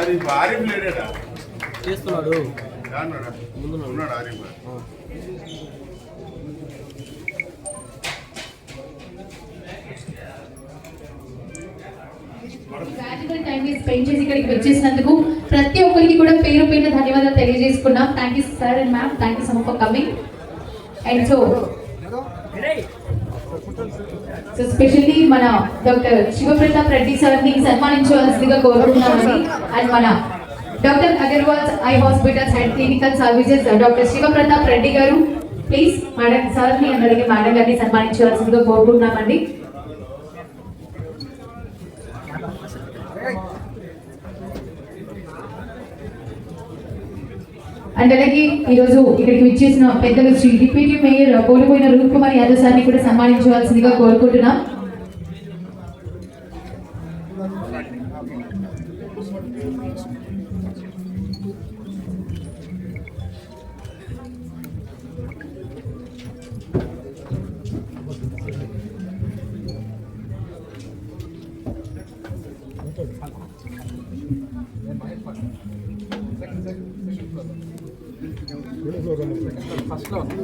అది ఆరిఫ్ లేడా చేస్తున్నాడు ఉన్నాడు ఆరిఫ్. స్పెండ్ చేసి ఇక్కడికి వచ్చేసినందుకు ప్రతి ఒక్కరికి కూడా పేరు పేరున ధన్యవాదాలు తెలియజేసుకున్నాం. Thank you sir and ma'am, thank you so much for coming. And so specially మన డాక్టర్ శివప్రతాప్ రెడ్డి సార్ని సన్మానించవలసిందిగా కోరుకుంటున్నామండి. అండ్ మన doctor Agarwal eye hospitals and clinical services doctor Sivaprathap Reddy garu, please madam సార్ని అందరికీ మేడం గారిని సన్మానించవలసిందిగా కోరుకుంటున్నామండి. అండ్ అలాగే ఈరోజు ఇక్కడికి విచ్చేసిన పెద్దలు శ్రీ డిప్యూటీ మేయర్ పోలిపోయిన రూప్ కుమార్ యాదవ్ సార్ని కూడా సన్మానించవలసిందిగా కోరుకుంటున్నాం.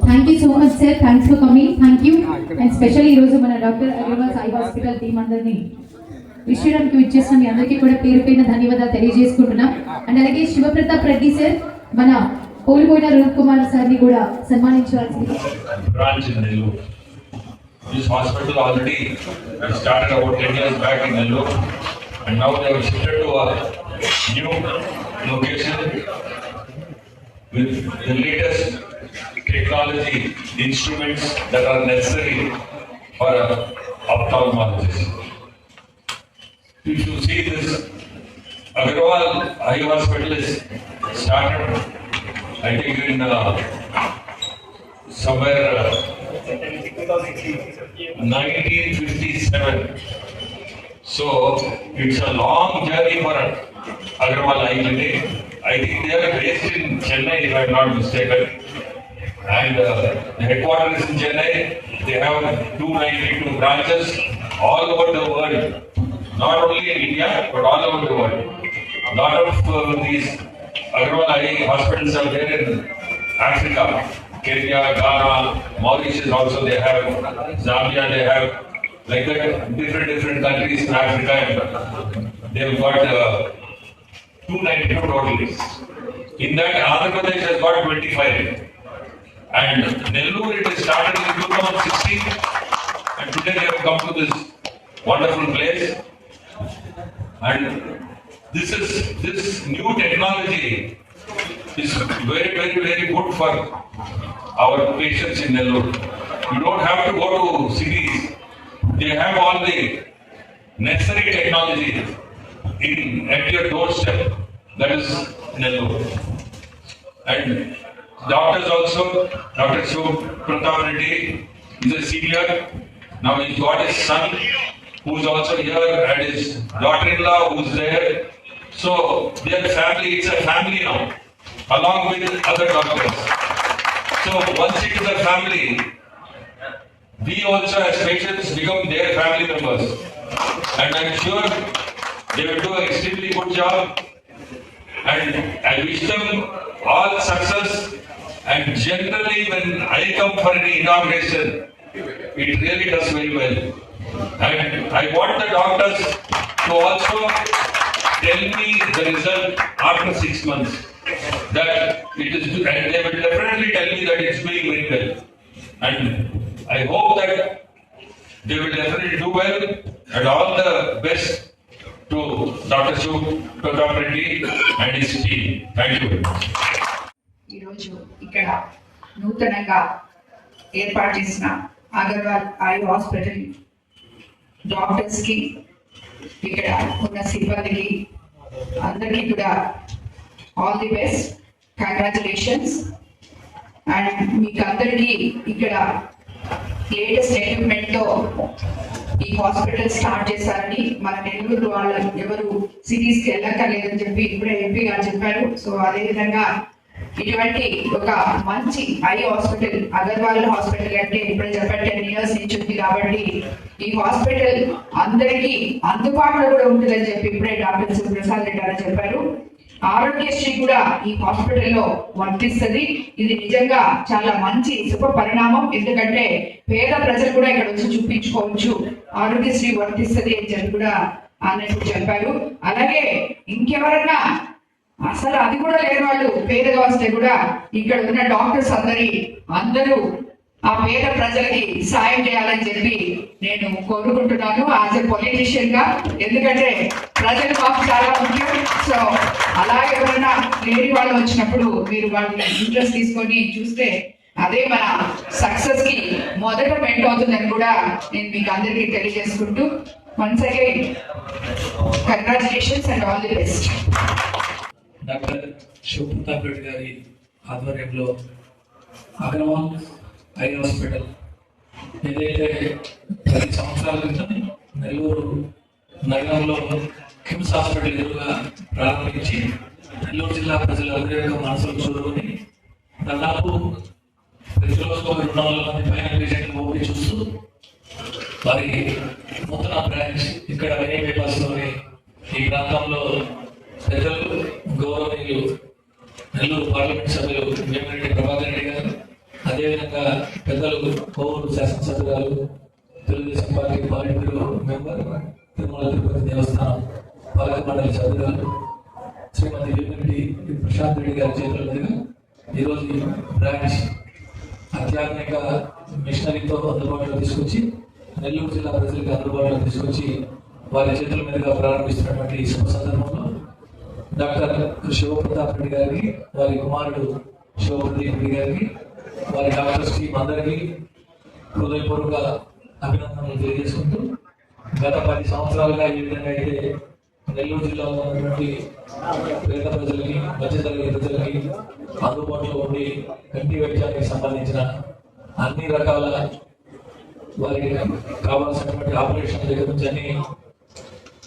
Thank you so much sir, thanks for coming, thank you. And special ఈరోజు మన doctor Agarwal eye hospital team అందరినీ విష్ చేయడానికి విచ్చేసిన మీ అందరికీ కూడా పేరు పేరున ధన్యవాదాలు తెలియజేసుకుంటున్నాం. అండ్ అలాగే శివప్రతాప్ రెడ్డి సార్, మన పోలిపోయిన రూప్ కుమార్ సార్ని కూడా సన్మానించవలసింది. This hospital already started about 10 years back in Nellore, and now they have shifted to a new location with the latest technology instruments that are necessary for an ophthalmologist. If you see this, Agarwal Eye Hospital is started, I think, in somewhere 1957. So it's a long journey for Agarwal Eye Clinic. I think they are based in Chennai, if I'm not mistaken. And the headquarters is in Chennai. They have 292 branches all over the world. Not only in India, but all over the world. A lot of these Agarwal Eye hospitals are there in Africa. Kenya, Ghana, Mauritius also they have, Zambia they have, like that, different countries in Africa, and they've got 292 totally. In that, Andhra Pradesh has got 25. And Nellore, it has started in 2016, and today they have come to this wonderful place. And this new technology is very good for our patients in Nellore. You don't have to go to cities. They have all the necessary technology at your doorstep. That is Nellore. And doctors also, Dr. Shivapratap Reddy is a senior. Now he's got his son who's also here and his daughter-in-law who's there. So their family, it's a family now, along with other doctors. So once it is a family, we also as patients become their family members. And I'm sure they will do an extremely good job. And I wish them all success. And generally when I come for any inauguration, it really does very well. And I want the doctors to also tell me the result after 6 months. That it is, and they will definitely tell me that it's doing very well. And I hope that they will definitely do well, and all the best to Dr. Shivapratap Reddy and his team. Thank you very much. ఈరోజు ఇక్కడ నూతనంగా ఏర్పాటు చేసిన Agarwal eye hospital doctors కి, ఇక్కడ ఉన్న సిబ్బందికి అందరికీ కూడా all the best, congratulations. And మీకు అందరికీ ఇక్కడ లేటెస్ట్ ఎక్విప్మెంట్ తో ఈ హాస్పిటల్ స్టార్ట్ చేశారని, మన నెల్లూరు వాళ్ళు ఎవరు సిటీస్కి వెళ్ళక్కర్లేదని చెప్పి ఇప్పుడే ఎంపీ గారు చెప్పారు. సో అదేవిధంగా ఇటువంటి ఒక మంచి ఐ హాస్పిటల్, అగర్వాల్ హాస్పిటల్ అంటే ఇప్పుడే చెప్పారు 10 years నుంచి ఉంది కాబట్టి ఈ హాస్పిటల్ అందరికీ అందుబాటులో కూడా ఉంటుందని చెప్పి ఇప్పుడే డాక్టర్ శివప్రసాద్ రెడ్డి గారు చెప్పారు. ఆరోగ్యశ్రీ కూడా ఈ హాస్పిటల్లో వర్తిస్తుంది. ఇది నిజంగా చాలా మంచి శుభ పరిణామం. ఎందుకంటే పేద ప్రజలు కూడా ఇక్కడ వచ్చి చూపించుకోవచ్చు, ఆరోగ్యశ్రీ వర్తిస్తుంది అని చెప్పి కూడా అన్నట్టు చెప్పారు. అలాగే ఇంకెవరన్నా అసలు అది కూడా లేని వాళ్ళు పేదగా వస్తే కూడా ఇక్కడ ఉన్న డాక్టర్స్ అందరూ ఆ పేద ప్రజలకి సాయం చేయాలని చెప్పి నేను కోరుకుంటున్నాను యాజ్ ఎ పొలిటీషియన్ గా. ఎందుకంటే ప్రజలు మాకు చాలా ముఖ్యం. సో అలాగే ఎవరైనా లేని వాళ్ళు వచ్చినప్పుడు మీరు వాళ్ళని ఇంట్రెస్ట్ తీసుకొని చూస్తే అదే మన సక్సెస్ కి మొదట మెంట్ అవుతుందని కూడా నేను మీకు అందరికీ తెలియజేసుకుంటూ once again congratulations and all the best. Doctor Sivaprathap Reddy గారి ఆధ్వర్యంలో అగర్వాల్ ఐ హాస్పిటల్ ఏదైతే 10 సంవత్సరాల క్రితం నెల్లూరు నగరంలో కిమ్స్ హాస్పిటల్ ఎదురుగా ప్రారంభించి నెల్లూరు జిల్లా ప్రజలందరి యొక్క మనసులు చూరుకొని దాదాపు ప్రతిరోజు 200 మంది పైన పేషెంట్లు ఓపీ చూస్తూ వారి నూతన బ్రాంచ్ ఇక్కడ బైపాస్లోని ఈ ప్రాంతంలో పెద్దలు గౌరవనీయులు నెల్లూరు పార్లమెంట్ సభ్యులు వేమిరెడ్డి ప్రభాకర్ రెడ్డి గారు, అదేవిధంగా పెద్దలు కోవూరు శాసనసభ్యులు గారు, Telugu Desam party politburo member, Tirumala Tirupati Devasthanam పాలక మండలి సభ్యులు శ్రీమతి వేమిరెడ్డి ప్రశాంత్ రెడ్డి గారి చేతుల మీదుగా ఈరోజు ఈ బ్రాంచ్ అత్యాధునిక మిషనరీతో అందుబాటులో తీసుకొచ్చి నెల్లూరు జిల్లా ప్రజలకు అందుబాటులో తీసుకొచ్చి వారి చేతుల మీదుగా ప్రారంభిస్తున్నటువంటి ఈ శుభ సందర్భంలో డాక్టర్ శివప్రతాప్ రెడ్డి గారికి, వారి కుమారుడు శివప్రదీప్ రెడ్డి గారికి, వారి డాక్టర్స్ టీం అందరికీ హృదయపూర్వక అభినందనలు తెలియజేసుకుంటూ గత 10 సంవత్సరాలుగా ఏ విధంగా అయితే నెల్లూరు జిల్లాలో ఉన్నటువంటి పేద ప్రజలకి, మధ్యతరగతి ప్రజలకి అందుబాటులో ఉండి కంటి వైద్యానికి సంబంధించిన అన్ని రకాల వారికి కావాల్సినటువంటి ఆపరేషన్ దగ్గర నుంచి అన్ని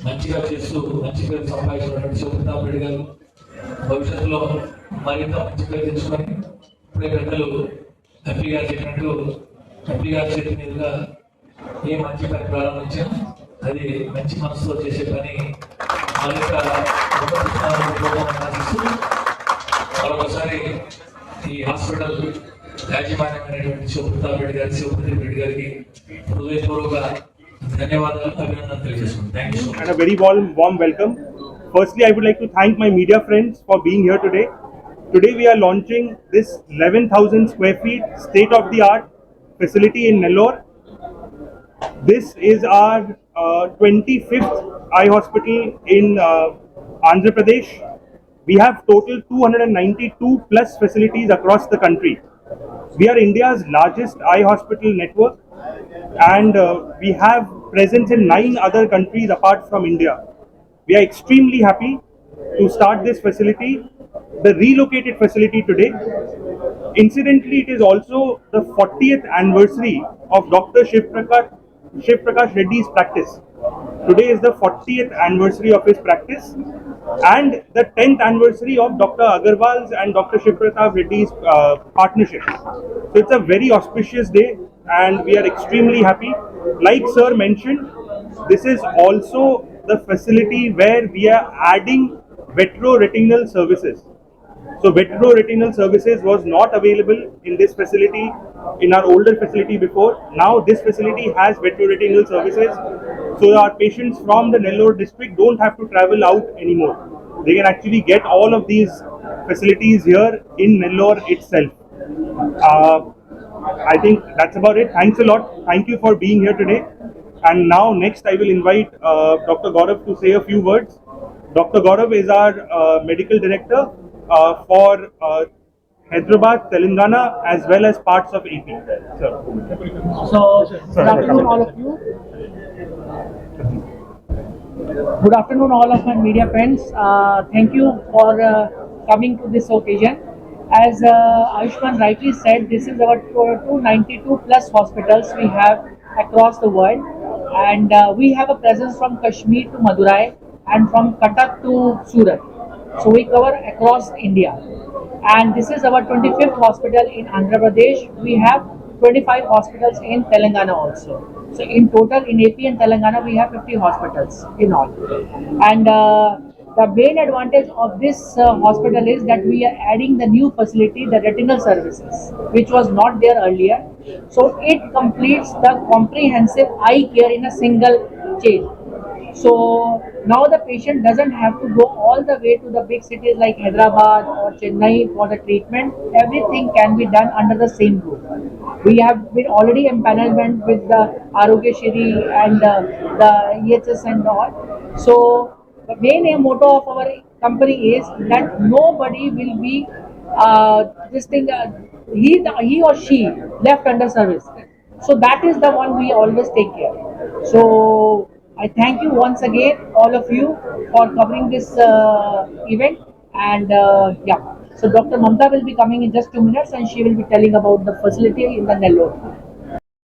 మంచిగా చేస్తూ మంచి పేరు సంపాదించినటువంటి శివప్రతాప్ రెడ్డి గారు భవిష్యత్తులో మరింత మంచి పేరు తెచ్చుకొని ఇప్పుడే పెద్దలు ఎంపీ గారు చెప్పినట్టు ఎంపీ గారి చేతి మీదుగా ఏ మంచి పని ప్రారంభించాం అది మంచి మనసుతో చేసే పని మరింత ఆశిస్తూ మరొకసారి ఈ హాస్పిటల్ యాజమాన్యమైనటువంటి శివప్రతాప్ రెడ్డి గారి, శివప్రదీప్ రెడ్డి గారికి హృదయపూర్వక ధన్యవాదాలు, అభినందనలు తెలియజేస్తున్నాను. Thank you so much. And a very warm welcome. Firstly, I would like to thank my media friends for being here today. Today we are launching this 11,000 square feet state-of-the-art facility in Nellore. This is our 25th eye hospital in Andhra Pradesh. We have total 292 plus facilities across the country. We are India's largest eye hospital network, and we have presence in 9 other countries apart from India. We are extremely happy to start this facility, the relocated facility today. Incidentally, it is also the 40th anniversary of Dr. Shiv Prakash Reddy's practice. Today is the 40th anniversary of his practice and the 10th anniversary of Dr. Agarwal's and Dr. Shiv Pratap Reddy's partnership. So it's a very auspicious day and we are extremely happy. Like sir mentioned, this is also the facility where we are adding vitreoretinal services. So vitreoretinal services was not available in this facility, in our older facility before. Now this facility has vitreoretinal services. So our patients from the Nellore district don't have to travel out anymore. They can actually get all of these facilities here in Nellore itself. I think that's about it. Thanks a lot. Thank you for being here today. And now next I will invite Dr. Gaurav to say a few words. Dr. Gaurav is our medical director for Hyderabad, Telangana as well as parts of AP. Sir. So, good afternoon all of you. Good afternoon all of my media friends. Thank you for coming to this occasion. As Ayushman rightly said, this is our 292 plus hospitals we have across the world, and we have a presence from Kashmir to Madurai and from Cuttack to Surat. So we cover across India. and this is our 25th hospital in Andhra Pradesh. We have 25 hospitals in Telangana also. So in total in AP and Telangana we have 50 hospitals in all. And the main advantage of this hospital is that we are adding the new facility, the retinal services, which was not there earlier. So it completes the comprehensive eye care in a single chain. So now the patient doesn't have to go all the way to the big cities like Hyderabad or Chennai for the treatment. Everything can be done under the same roof. We have been already empanelment with the Arogya Shri and the EHS and all. So the main motto of our company is that nobody will be this thing he or she left under service. So that is the one we always take care. So I thank you once again, all of you, for covering this event. And yeah, so Dr. Mamta will be coming in just 2 minutes, and she will be telling about the facility in the Nellore.